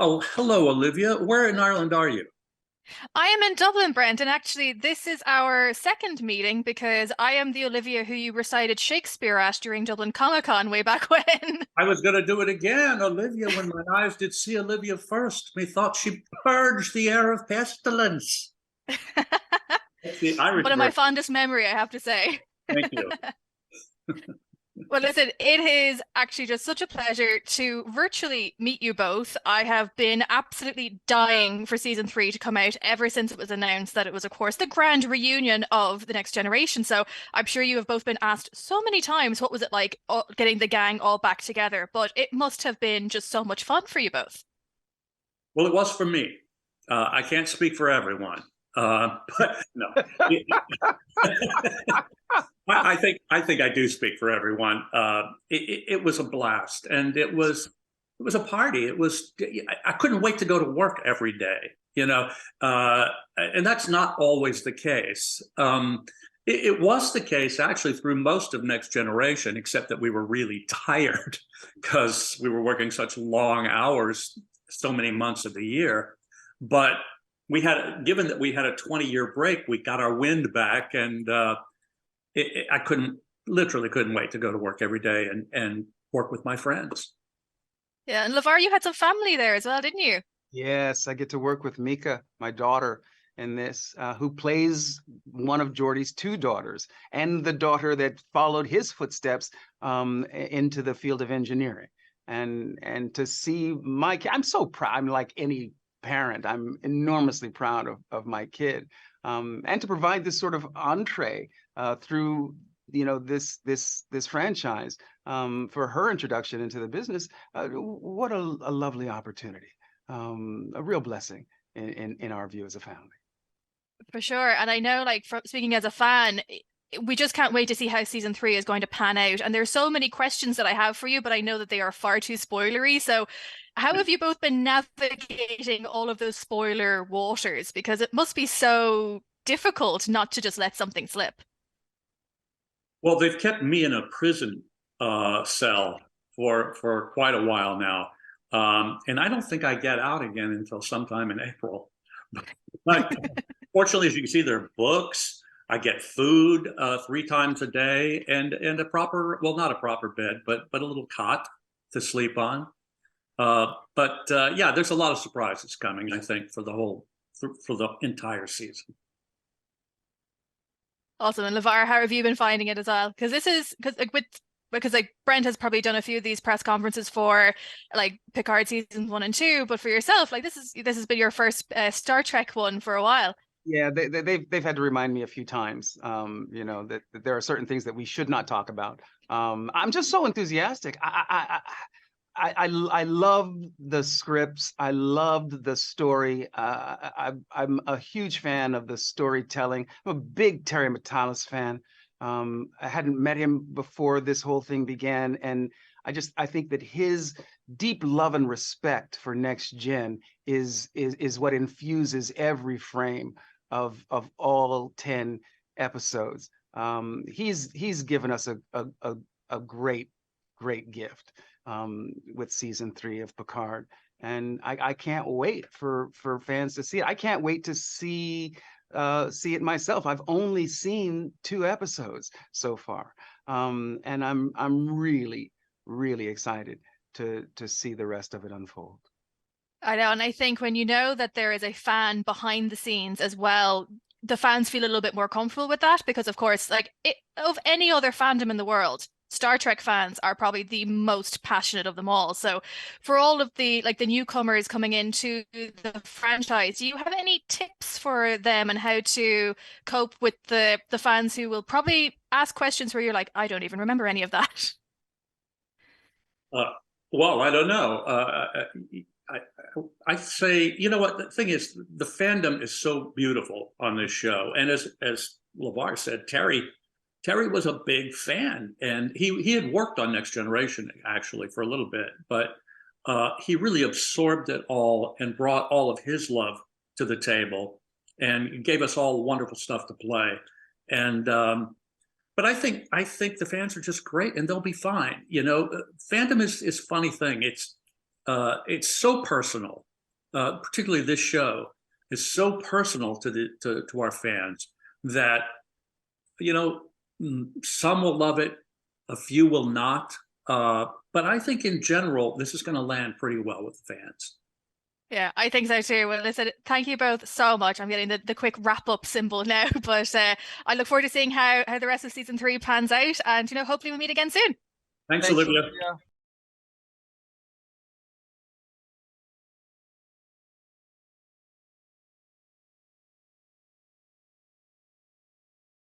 Hello, Olivia. Where in Ireland are you? I am in Dublin, Brent, and actually, this is our second meeting because I am the Olivia who you recited Shakespeare at during Dublin Comic Con way back when. I was going to do it again, Olivia. When mine eyes did see Olivia first, methought she purged the air of pestilence. That's the Irish One of my version. fondest memory, I have to say. Thank you. Well, listen, it is actually just such a pleasure to virtually meet you both. I have been absolutely dying for season three to come out ever since it was announced that it was, of course, the grand reunion of the next generation. So I'm sure you have both been asked so many times, what was it like getting the gang all back together? But it must have been just so much fun for you both. Well, it was for me. I can't speak for everyone, but no. I think I do speak for everyone. It was a blast, and it was a party. I couldn't wait to go to work every day. And that's not always the case. It was the case actually through most of Next Generation, except that we were really tired because we were working such long hours, so many months of the year. But given that we had a 20-year break, we got our wind back, and I literally couldn't wait to go to work every day and work with my friends. Yeah, and Levar, you had some family there as well, didn't you? Yes, I get to work with Mika, my daughter, in this, who plays one of Geordie's two daughters and the daughter that followed his footsteps into the field of engineering. And to see my kid, I'm so proud. I'm like any parent. I'm enormously proud of my kid. And to provide this sort of entree through this franchise for her introduction into the business. What a lovely opportunity, a real blessing in our view as a family. For sure. And I know, like, from speaking as a fan, we just can't wait to see how season three is going to pan out. And there's so many questions that I have for you, but I know that they are far too spoilery. So, how have you both been navigating all of those spoiler waters? Because it must be so difficult not to just let something slip. Well, they've kept me in a prison cell for quite a while now, and I don't think I get out again until sometime in April. But fortunately, as you can see, there are books. I get food 3 times a day, and a proper, well, not a proper bed, but a little cot to sleep on. But yeah, there's a lot of surprises coming, I think, for the entire season. Awesome. And Levar, how have you been finding it as well? Because like Brent has probably done a few of these press conferences for like Picard seasons one and two, but for yourself, like this has been your first Star Trek one for a while. Yeah, they've had to remind me a few times, that there are certain things that we should not talk about. I'm just so enthusiastic. I love the scripts. I loved the story. I'm a huge fan of the storytelling. I'm a big Terry Matalas fan. I hadn't met him before this whole thing began, and I think that his deep love and respect for Next Gen is what infuses every frame of all 10 episodes. He's given us a great gift with season 3 of Picard, and I can't wait for fans to see it. I can't wait to see it myself. I've only seen 2 episodes so far, and I'm really excited to see the rest of it unfold. I know, and I think when you know that there is a fan behind the scenes as well, the fans feel a little bit more comfortable with that because, of course, of any other fandom in the world, Star Trek fans are probably the most passionate of them all. So for all of the newcomers coming into the franchise, do you have any tips for them and how to cope with the fans who will probably ask questions where you're like, I don't even remember any of that? Well, I don't know. I say, you know what, the thing is, the fandom is so beautiful on this show, and as Levar said, Terry was a big fan, and he had worked on Next Generation actually for a little bit, but he really absorbed it all and brought all of his love to the table and gave us all wonderful stuff to play. And but I think the fans are just great, and they'll be fine. Fandom is a funny thing. It's so personal, particularly this show, is so personal to our fans that, you know, some will love it, a few will not. But I think in general, this is going to land pretty well with the fans. Yeah, I think so too. Well, listen, thank you both so much. I'm getting the quick wrap up symbol now, but I look forward to seeing how the rest of season 3 pans out, and hopefully we'll meet again soon. Thanks, Thanks, Olivia. Olivia.